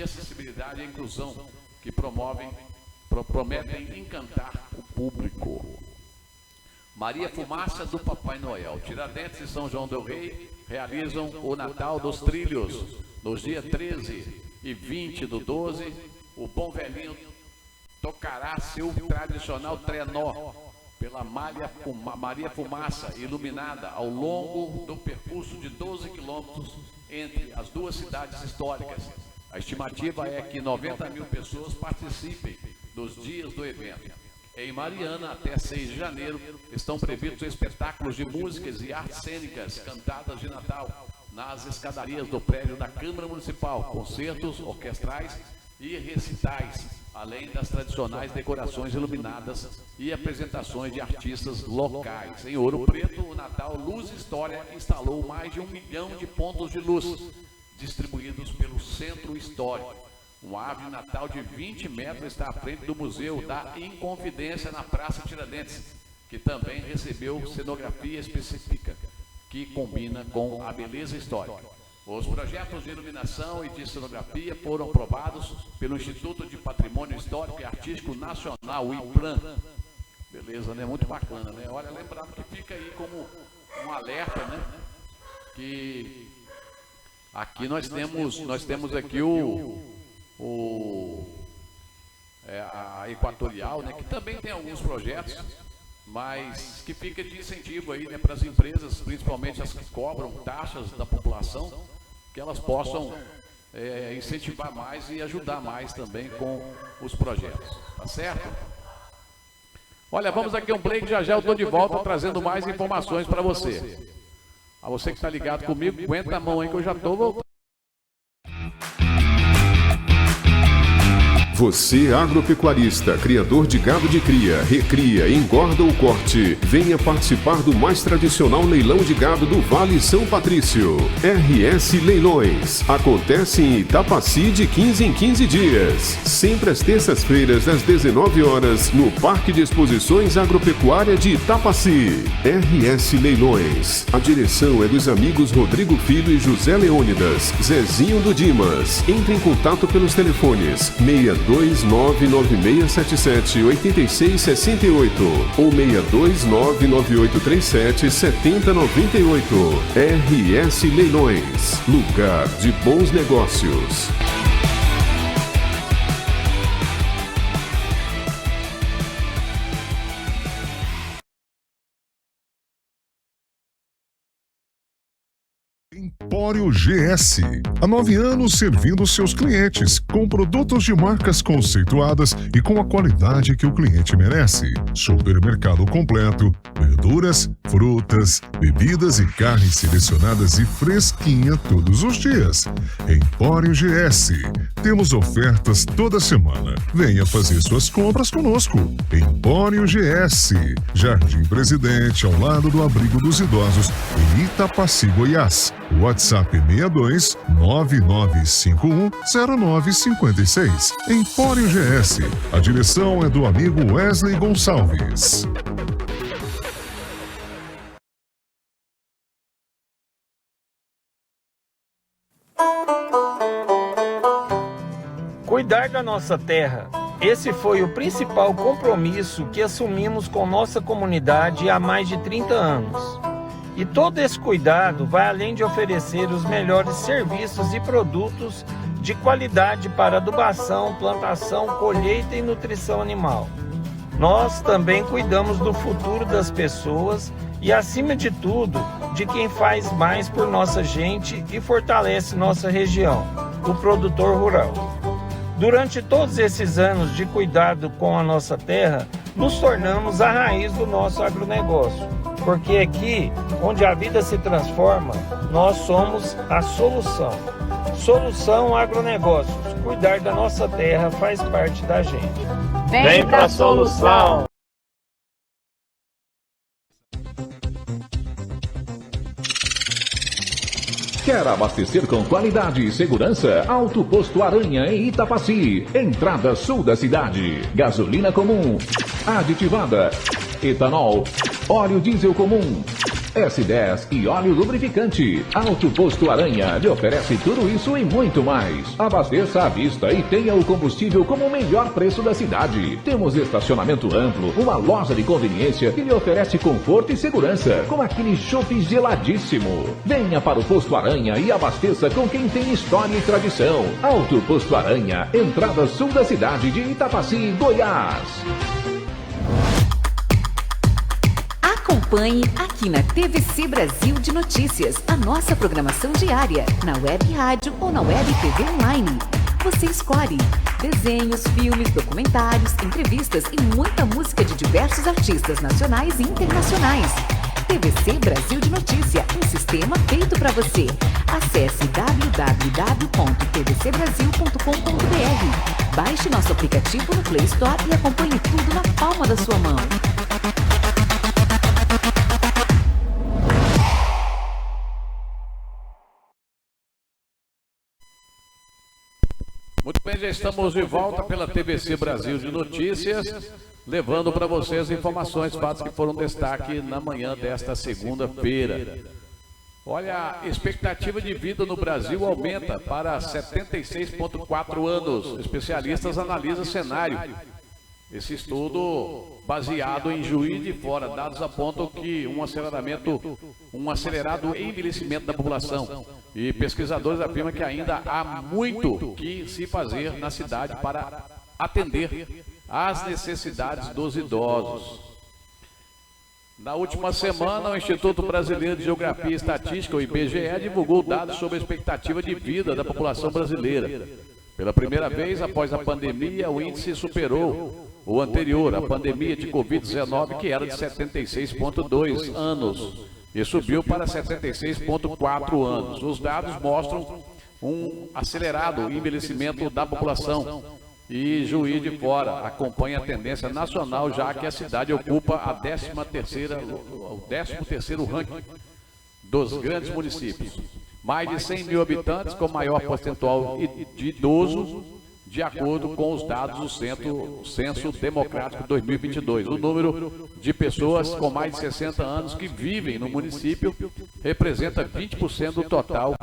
acessibilidade e inclusão que promovem prometem encantar o público. Maria Fumaça do Papai Noel. Tiradentes e São João del Rei realizam o Natal dos Trilhos. Nos dias 13 e 20 do 12, o Bom Velhinho tocará seu tradicional trenó pela Maria Fumaça, iluminada ao longo do percurso de 12 quilômetros entre as duas cidades históricas. A estimativa é que 90 mil pessoas participem dos dias do evento. Em Mariana, até 6 de janeiro, estão previstos espetáculos de músicas e artes cênicas cantadas de Natal nas escadarias do prédio da Câmara Municipal, concertos orquestrais e recitais, além das tradicionais decorações iluminadas e apresentações de artistas locais. Em Ouro Preto, o Natal Luz História instalou mais de 1 milhão de pontos de luz, distribuídos pelo Centro Histórico. Uma árvore de Natal de 20 metros está à frente do Museu da Inconfidência na Praça Tiradentes, que também recebeu cenografia específica, que combina com a beleza histórica. Os projetos de iluminação e de cenografia foram aprovados pelo Instituto de Patrimônio Histórico e Artístico Nacional, o IPRAN. Beleza, né? Muito bacana, né? Olha, lembrando que fica aí como um alerta, né? Que aqui nós temos aqui a Equatorial, né, que também tem alguns projetos, mas que fica de incentivo aí, né, para as empresas, principalmente as que cobram taxas da população, que elas possam incentivar mais e ajudar mais também com os projetos, tá certo? Olha, vamos aqui um break, já eu estou de volta trazendo mais informações para você. A você que está ligado comigo, aguenta a mão aí que eu já estou voltando. Você, agropecuarista, criador de gado de cria, recria, engorda ou corte, venha participar do mais tradicional leilão de gado do Vale São Patrício. RS Leilões. Acontece em Itapaci de 15 em 15 dias. Sempre às terças-feiras, às 19 horas, no Parque de Exposições Agropecuária de Itapaci. RS Leilões. A direção é dos amigos Rodrigo Filho e José Leônidas, Zezinho do Dimas. Entre em contato pelos telefones 62996778668 ou 62998377098. RS Leilões, lugar de bons negócios. Empório GS. Há 9 anos servindo seus clientes com produtos de marcas conceituadas e com a qualidade que o cliente merece. Supermercado completo, verduras, frutas, bebidas e carnes selecionadas e fresquinha todos os dias. Empório GS. Temos ofertas toda semana. Venha fazer suas compras conosco. Empório GS. Jardim Presidente, ao lado do Abrigo dos Idosos, em Itapaci, Goiás. WhatsApp 62 9951 0956. Empório GS. A direção é do amigo Wesley Gonçalves. Cuidar da nossa terra. Esse foi o principal compromisso que assumimos com nossa comunidade há mais de 30 anos. E todo esse cuidado vai além de oferecer os melhores serviços e produtos de qualidade para adubação, plantação, colheita e nutrição animal. Nós também cuidamos do futuro das pessoas e, acima de tudo, de quem faz mais por nossa gente e fortalece nossa região, o produtor rural. Durante todos esses anos de cuidado com a nossa terra, nos tornamos a raiz do nosso agronegócio. Porque aqui, onde a vida se transforma, nós somos a solução. Solução Agronegócios. Cuidar da nossa terra faz parte da gente. Vem pra solução! Quer abastecer com qualidade e segurança? Alto Posto Aranha em Itapaci. Entrada sul da cidade. Gasolina comum, aditivada, etanol, óleo diesel comum, S10 e óleo lubrificante. Alto Posto Aranha lhe oferece tudo isso e muito mais. Abasteça à vista e tenha o combustível como o melhor preço da cidade. Temos estacionamento amplo, uma loja de conveniência que lhe oferece conforto e segurança, com aquele chopp geladíssimo. Venha para o Posto Aranha e abasteça com quem tem história e tradição. Alto Posto Aranha, entrada sul da cidade de Itapaci, Goiás. Acompanhe aqui na TVC Brasil de Notícias a nossa programação diária, na web rádio ou na web TV online. Você escolhe desenhos, filmes, documentários, entrevistas e muita música de diversos artistas nacionais e internacionais. TVC Brasil de Notícia, um sistema feito para você. Acesse www.tvcbrasil.com.br. Baixe nosso aplicativo no Play Store e acompanhe tudo na palma da sua mão. Muito bem, já estamos de volta pela TVC Brasil de Notícias, levando para vocês informações, fatos que foram destaque na manhã desta segunda-feira. Olha, a expectativa de vida no Brasil aumenta para 76,4 anos. Especialistas analisam o cenário. Esse estudo, baseado em Juiz de Fora, dados apontam que um acelerado envelhecimento da população. E pesquisadores afirmam que ainda há muito que se fazer na cidade para atender às necessidades dos idosos. Na última semana, o Instituto Brasileiro de Geografia e Estatística, o IBGE, divulgou dados sobre a expectativa de vida da população brasileira. Pela primeira vez após a pandemia, o índice superou o anterior, a pandemia de Covid-19, que era de 76,2 anos. E subiu para 76,4 anos. Os dados mostram um acelerado envelhecimento da população. E Juiz de Fora acompanha a tendência nacional, já que a cidade ocupa o 13º ranking dos grandes municípios. Mais de 100 mil habitantes, com maior percentual de idosos, de acordo com os dados do Censo Demográfico 2022. O número de pessoas com mais de 60 anos que vivem no município representa 20% do total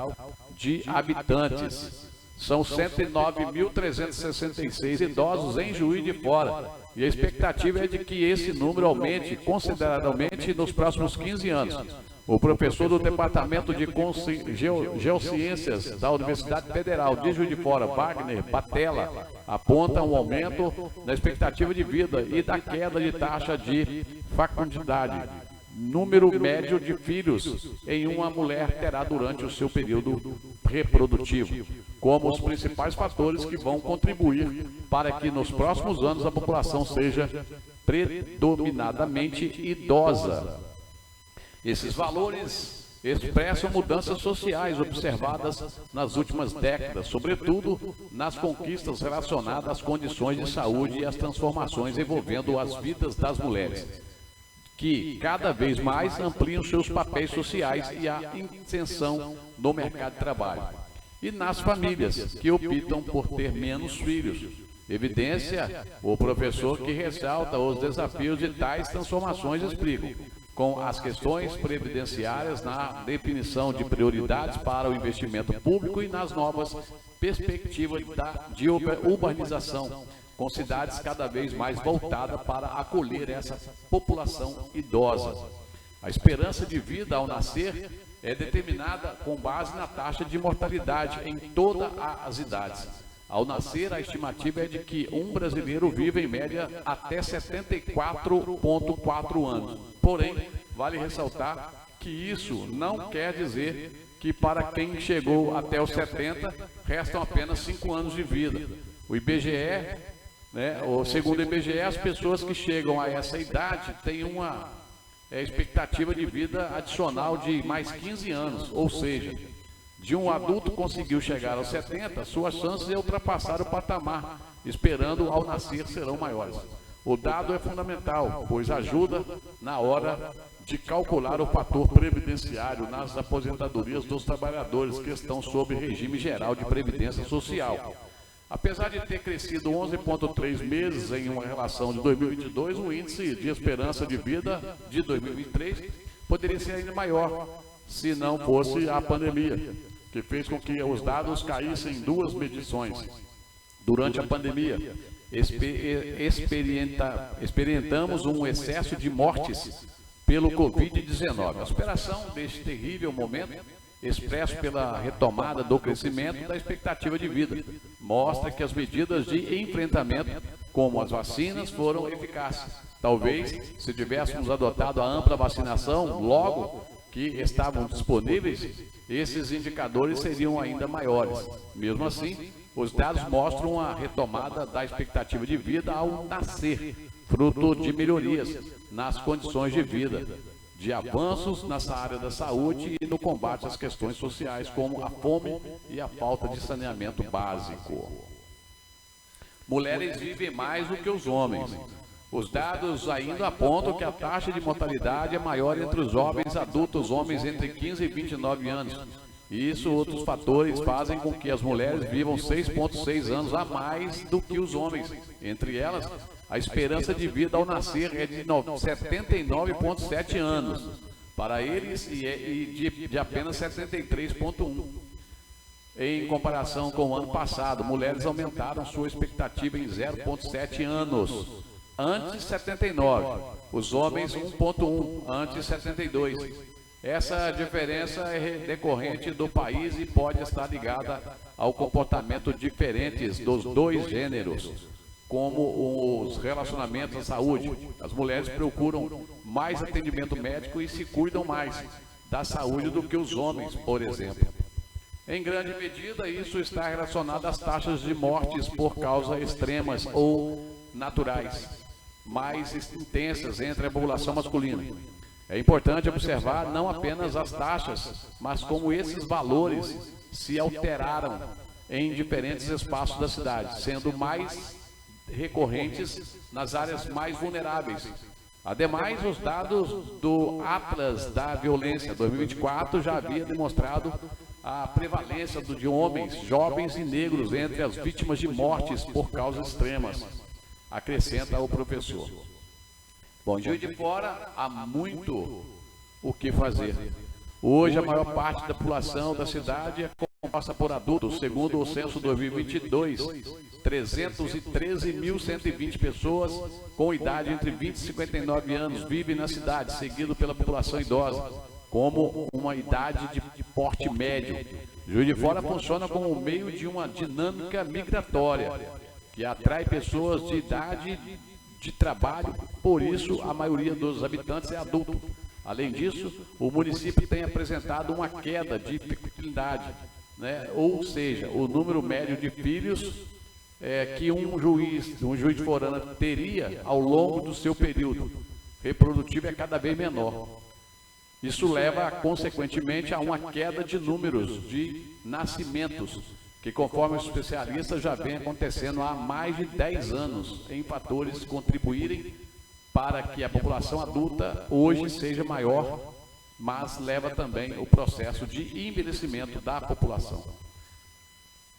de habitantes. São 109.366 idosos em Juiz de Fora. E a expectativa é de que esse número aumente consideravelmente nos próximos 15 anos. O professor do Departamento de Geociências da Universidade Federal de Juiz de Fora, Wagner Batella, aponta um aumento na expectativa de vida e da queda de taxa de fecundidade. Número médio de filhos em uma mulher terá durante o seu período reprodutivo, como os principais fatores que vão contribuir para que nos próximos anos a população seja predominantemente idosa. Esses valores expressam mudanças sociais observadas nas últimas décadas, sobretudo nas conquistas relacionadas às condições de saúde e às transformações envolvendo as vidas das mulheres, que cada vez mais ampliam seus papéis sociais e a inserção no mercado de trabalho. E nas famílias, que optam por ter menos filhos. Evidência, o professor que ressalta os desafios de tais transformações explicam, com as questões previdenciárias na definição de prioridades para o investimento público e nas novas perspectivas de urbanização, com cidades cada vez mais voltadas para acolher essa população idosa. A esperança de vida ao nascer é determinada com base na taxa de mortalidade em todas as idades. Ao nascer, a estimativa é de que um brasileiro vive em média até 74,4 anos. Porém, vale ressaltar que isso não quer dizer que para quem chegou até os 70, restam apenas 5 anos de vida. O IBGE, segundo o IBGE, as pessoas que chegam a essa idade têm uma expectativa de vida adicional de mais 15 anos, ou seja, de um adulto conseguiu chegar aos 70, suas chances de ultrapassar o patamar, esperando ao nascer, serão maiores. O dado é fundamental, pois ajuda na hora de calcular o fator previdenciário nas aposentadorias dos trabalhadores que estão sob regime geral de previdência social. Apesar de ter crescido 11,3 meses em uma relação de 2022, o índice de esperança de vida de 2023 poderia ser ainda maior se não fosse a pandemia, que fez com que os dados caíssem em 2 medições. Durante a pandemia, experimentamos um excesso de mortes pelo Covid-19. A superação deste terrível momento, expresso pela retomada do crescimento da expectativa de vida, mostra que as medidas de enfrentamento, como as vacinas, foram eficazes. Talvez, se tivéssemos adotado a ampla vacinação logo que estavam disponíveis, esses indicadores seriam ainda maiores. Mesmo assim, os dados mostram a retomada da expectativa de vida ao nascer, fruto de melhorias nas condições de vida, de avanços nessa área da saúde e no combate às questões sociais, como a fome e a falta de saneamento básico. Mulheres vivem mais do que os homens. Os dados ainda apontam que a taxa de mortalidade é maior entre os jovens adultos, homens entre 15 e 29 anos. Isso e outros fatores fazem com que as mulheres vivam 6,6 anos a mais do que os homens. Entre elas, a esperança de vida ao nascer é de 79,7 anos para eles e de apenas 73,1. Em comparação com o ano passado, mulheres aumentaram sua expectativa em 0,7 anos, antes 79. Os homens 1,1, antes 72. Essa diferença é decorrente do país e pode estar ligada ao comportamento diferentes dos dois gêneros, como os relacionamentos à saúde. As mulheres procuram mais atendimento médico e se cuidam mais da saúde do que os homens, por exemplo. Em grande medida, isso está relacionado às taxas de mortes por causas extremas ou naturais, mais intensas entre a população masculina. É importante observar não apenas as taxas, mas como esses valores se alteraram em diferentes espaços da cidade, sendo mais recorrentes nas áreas mais vulneráveis. Ademais, os dados do Atlas da Violência 2024 já havia demonstrado a prevalência de homens, jovens e negros entre as vítimas de mortes por causas extremas, acrescenta o professor. Bom, em Juiz de Fora há muito o que fazer. Hoje a maior parte da população da cidade é composta por adultos. Segundo o censo 2022, 313.120 pessoas com idade entre 20 e 59 anos vivem na cidade, seguido pela população idosa, como uma idade de porte médio. Juiz de Fora funciona como meio de uma dinâmica migratória, que atrai pessoas de idade de trabalho, por isso a maioria dos habitantes é adulto. Além disso, o município tem apresentado uma queda de fertilidade, ou seja, o número médio de filhos que um juiz de Forana teria ao longo do seu período reprodutivo é cada vez menor. Isso leva, consequentemente, a uma queda de números de nascimentos, que, conforme os especialistas, já vem acontecendo há mais de 10 anos, em fatores que contribuírem para que a população adulta hoje seja maior, mas leva também o processo de envelhecimento da população.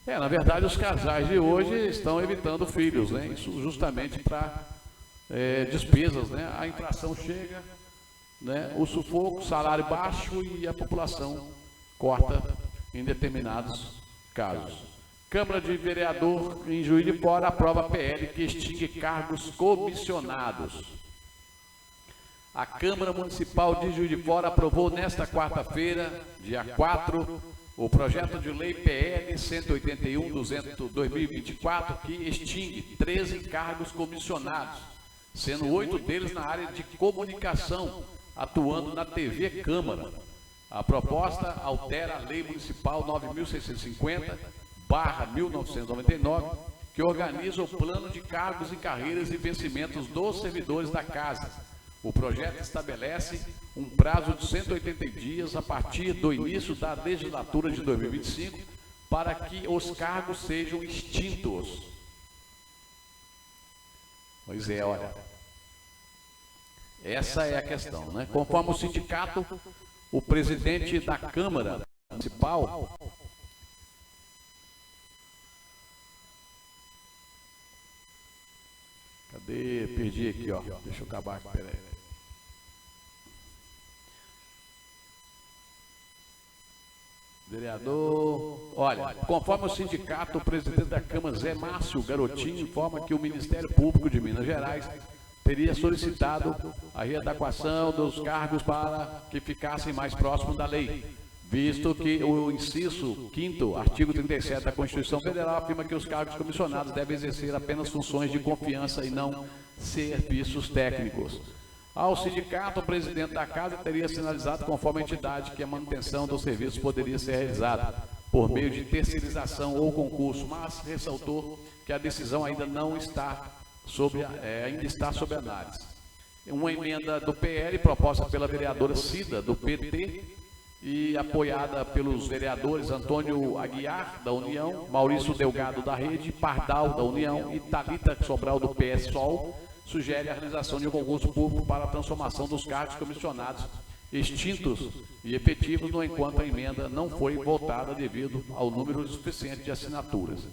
Na verdade, os casais de hoje estão evitando filhos, isso justamente para despesas, A inflação chega, o sufoco, salário baixo e a população corta em determinados casos. Câmara de Vereador em Juiz de Fora aprova PL que extingue cargos comissionados. A Câmara Municipal de Juiz de Fora aprovou nesta quarta-feira, dia 4, o projeto de lei PL 181/2024, que extingue 13 cargos comissionados, sendo 8 deles na área de comunicação, atuando na TV Câmara. A proposta altera a Lei Municipal 9.650/1999, que organiza o plano de cargos e carreiras e vencimentos dos servidores da Casa. O projeto estabelece um prazo de 180 dias a partir do início da legislatura de 2025 para que os cargos sejam extintos. Pois é, olha. Essa é a questão, Conforme o sindicato, o presidente da Câmara Municipal Perdi aqui, ó. Deixa eu acabar aqui, peraí. Vereador, olha, conforme o sindicato, o presidente da Câmara, Zé Márcio Garotinho, informa que o Ministério Público de Minas Gerais teria solicitado a readequação dos cargos para que ficassem mais próximos da lei, visto que o inciso 5º, artigo 37 da Constituição Federal, afirma que os cargos comissionados devem exercer apenas funções de confiança e não serviços técnicos. Ao sindicato, o presidente da casa teria sinalizado, conforme a entidade, que a manutenção dos serviços poderia ser realizada por meio de terceirização ou concurso, mas ressaltou que a decisão ainda não está ainda está sob análise. Uma emenda do PL proposta pela vereadora Cida, do PT, e apoiada pelos vereadores Antônio Aguiar, da União, Maurício Delgado, da Rede, Pardal, da União, e Thalita Sobral, do PSOL, sugere a realização de um concurso público para a transformação dos cargos comissionados extintos e efetivos, no enquanto a emenda não foi votada devido ao número suficiente de assinaturas.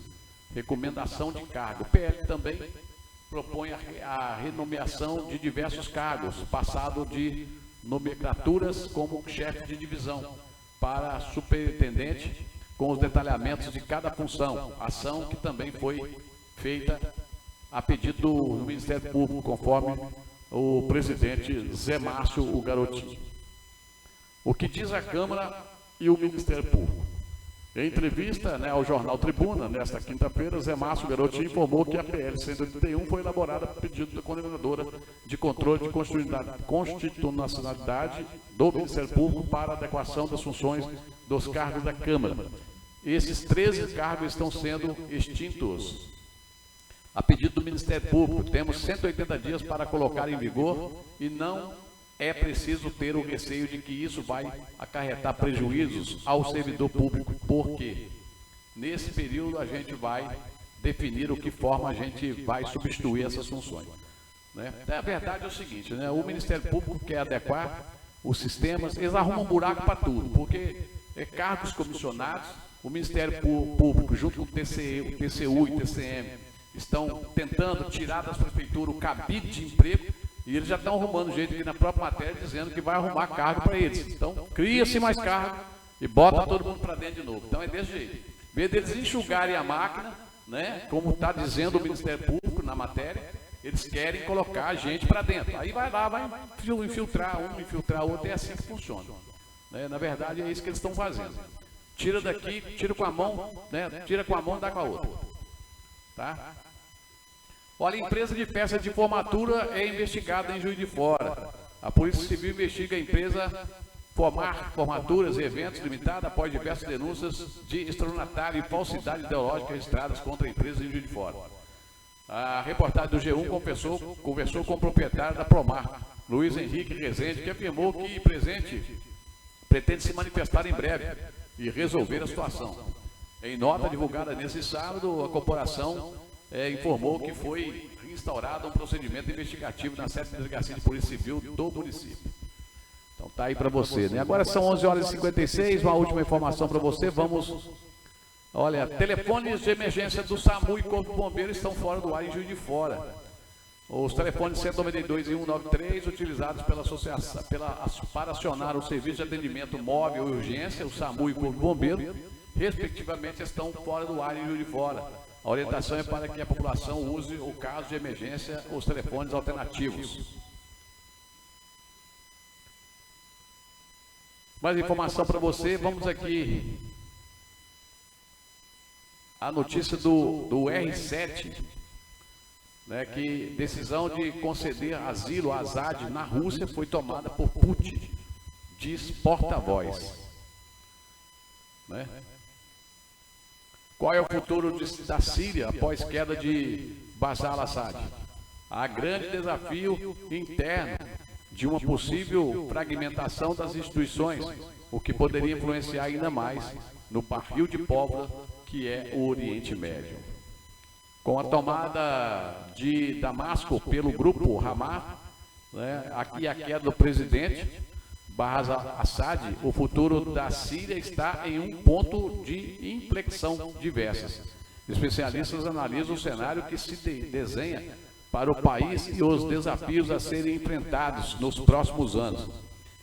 Recomendação de cargo. O PL também propõe a renomeação de diversos cargos, passado de nomenclaturas como chefe de divisão para superintendente, com os detalhamentos de cada função, ação que também foi feita a pedido do Ministério Público, conforme o presidente Zé Márcio, o Garotinho. O que diz a Câmara e o Ministério Público? Em entrevista ao jornal Tribuna, nesta quinta-feira, Zé Márcio Garotinho informou que a PL 181 foi elaborada a pedido da coordenadora de controle de constitucionalidade do Ministério Público para adequação das funções dos cargos da Câmara. Esses 13 cargos estão sendo extintos. A pedido do Ministério Público, temos 180 dias para colocar em vigor e não é preciso ter o receio de que isso vai acarretar prejuízos ao servidor público, porque nesse período a gente vai definir o que forma a gente vai substituir essas funções. A verdade é o seguinte, o Ministério Público quer adequar os sistemas, eles arrumam um buraco para tudo, porque cargos comissionados, o Ministério Público, junto com o TCU e o TCM, estão tentando tirar das prefeituras o cabide de emprego, e eles já estão arrumando jeito aqui na própria matéria, dizendo que vai arrumar cargo para eles. Então, cria-se mais cargo e bota todo mundo para dentro de novo. Então, é desse jeito. Em vez deles enxugarem a máquina, como está dizendo o Ministério Público na matéria, eles querem colocar a gente para dentro. Aí vai lá, vai infiltrar um, infiltrar outro, é assim que funciona. Na verdade, é isso que eles estão fazendo. Tira daqui, tira com a mão, tira com a mão e dá com a outra. Tá? Olha, a empresa de festa de formatura é investigada em Juiz de Fora. A Polícia Civil investiga a empresa Formaturas e Eventos Limitada após diversas denúncias de estelionatário e falsidade ideológica registradas contra a empresa em Juiz de Fora. A reportagem do G1 conversou com o proprietário da Promar, Luiz Henrique Rezende, que afirmou que pretende se manifestar em breve e resolver a situação. Em nota divulgada nesse sábado, a corporação informou que foi instaurado um procedimento investigativo na 7ª Delegacia de Polícia Civil do município. Então tá aí para você, Agora são 11h56, uma última informação para você. Olha, telefones de emergência do SAMU e Corpo de Bombeiro estão fora do ar em Juiz de Fora. Os telefones 192 e 193, utilizados pela associação para acionar o serviço de atendimento móvel e urgência, o SAMU e Corpo de Bombeiro, respectivamente, estão fora do ar em Juiz de Fora. A orientação é para que a população use, o caso de emergência, os telefones alternativos. Mais informação para você, vamos aqui. A notícia do R7, que decisão de conceder asilo a Azad na Rússia foi tomada por Putin, diz porta-voz. Qual é o futuro da Síria após queda de Bashar al-Assad? Há grande desafio interno de uma possível fragmentação das instituições, o que poderia influenciar ainda mais no barril de pólvora que é o Oriente Médio. Com a tomada de Damasco pelo grupo Hamas, aqui a queda do presidente Bashar al-Assad, o futuro da Síria está em um ponto de inflexão diversas. Especialistas analisam o cenário que se desenha para o país e os desafios a serem enfrentados nos próximos anos.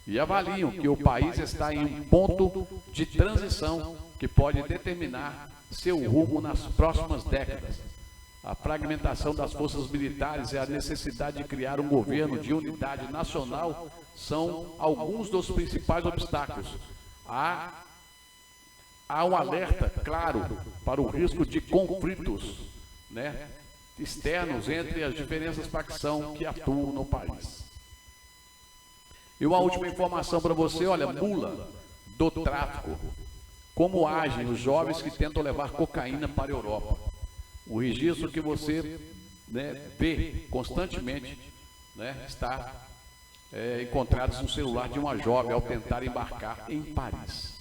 e avaliam que o país está em um ponto de transição que pode determinar seu rumo nas próximas décadas. A fragmentação das forças militares e a necessidade de criar um governo de unidade nacional são alguns dos principais obstáculos. Há um alerta claro para o risco de conflitos, né, externos entre as diferentes facções que atuam no país. E uma última informação para você, olha, mula do tráfico. Como agem os jovens que tentam levar cocaína para a Europa? O registro que você, né, vê constantemente, né, está encontrados no celular de uma jovem ao tentar embarcar em Paris.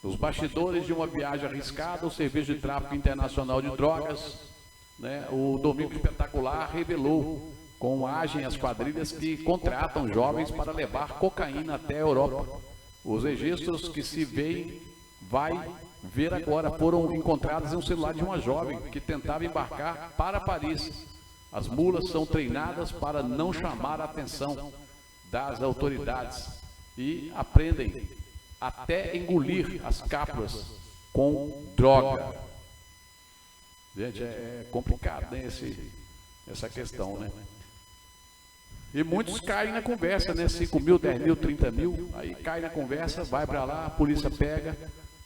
Nos bastidores de uma viagem arriscada, o Serviço de Tráfico Internacional de Drogas, né, o Domingo Espetacular revelou como agem as quadrilhas que contratam jovens para levar cocaína até a Europa. Os registros que se vai ver agora foram encontrados em um celular de uma jovem que tentava embarcar para Paris. As mulas são treinadas para não chamar a atenção das autoridades e aprendem até engolir as cápsulas com droga. Gente, é complicado, né, essa questão, né? E muitos caem na conversa, né? 5 mil, 10 mil, 30 mil, aí cai na conversa, vai para lá, a polícia pega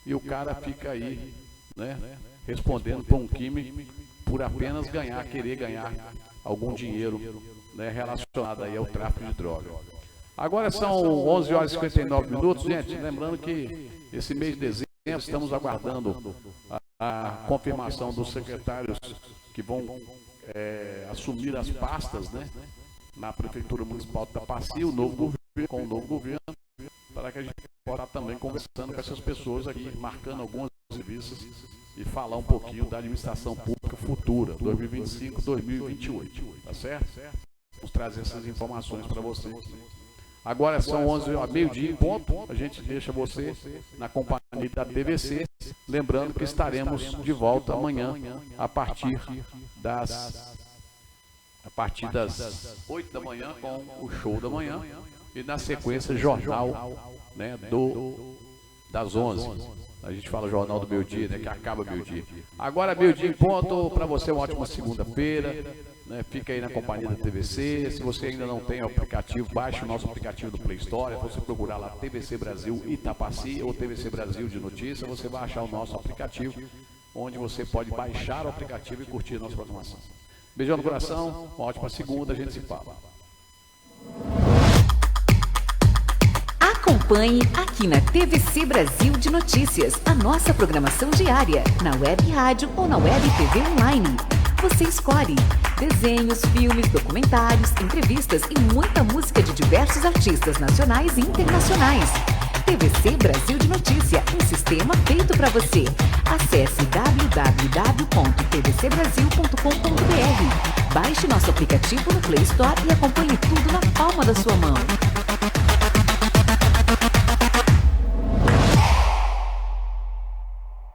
e o cara fica aí, né, respondendo por um crime por apenas querer ganhar algum dinheiro, né, relacionado aí ao tráfico de droga. Agora são 11 horas e 59 minutos, gente, lembrando que esse mês de dezembro estamos aguardando a confirmação dos secretários que vão assumir as pastas, né, na Prefeitura Municipal de Itapaci, o novo governo, com o novo governo, para que a gente possa estar também conversando com essas pessoas aqui, marcando algumas entrevistas e falar um pouquinho da administração pública futura, 2025, 2028, tá certo? Vamos trazer essas informações para vocês. Agora são 11 h meio-dia em ponto, a gente deixa você na companhia da TVC, lembrando que estaremos de volta amanhã a partir das 8 da manhã com o show da manhã e na sequência jornal, né, das 11. A gente fala jornal do meio-dia, né, que acaba meio-dia. Agora meio-dia em ponto, para você uma ótima segunda-feira, né, fica aí na companhia da TVC. Se você ainda não tem o aplicativo, baixe o nosso aplicativo do Play Store. É você procurar lá TVC Brasil Itapaci ou TVC Brasil de Notícia, você vai achar o nosso aplicativo, onde você pode baixar o aplicativo e curtir a nossa programação. Beijão no coração, uma ótima segunda, a gente se fala. Acompanhe aqui na TVC Brasil de Notícias a nossa programação diária, na web rádio ou na web TV online. Você escolhe desenhos, filmes, documentários, entrevistas e muita música de diversos artistas nacionais e internacionais. TVC Brasil de Notícia, um sistema feito para você. Acesse www.tvcbrasil.com.br. Baixe nosso aplicativo no Play Store e acompanhe tudo na palma da sua mão.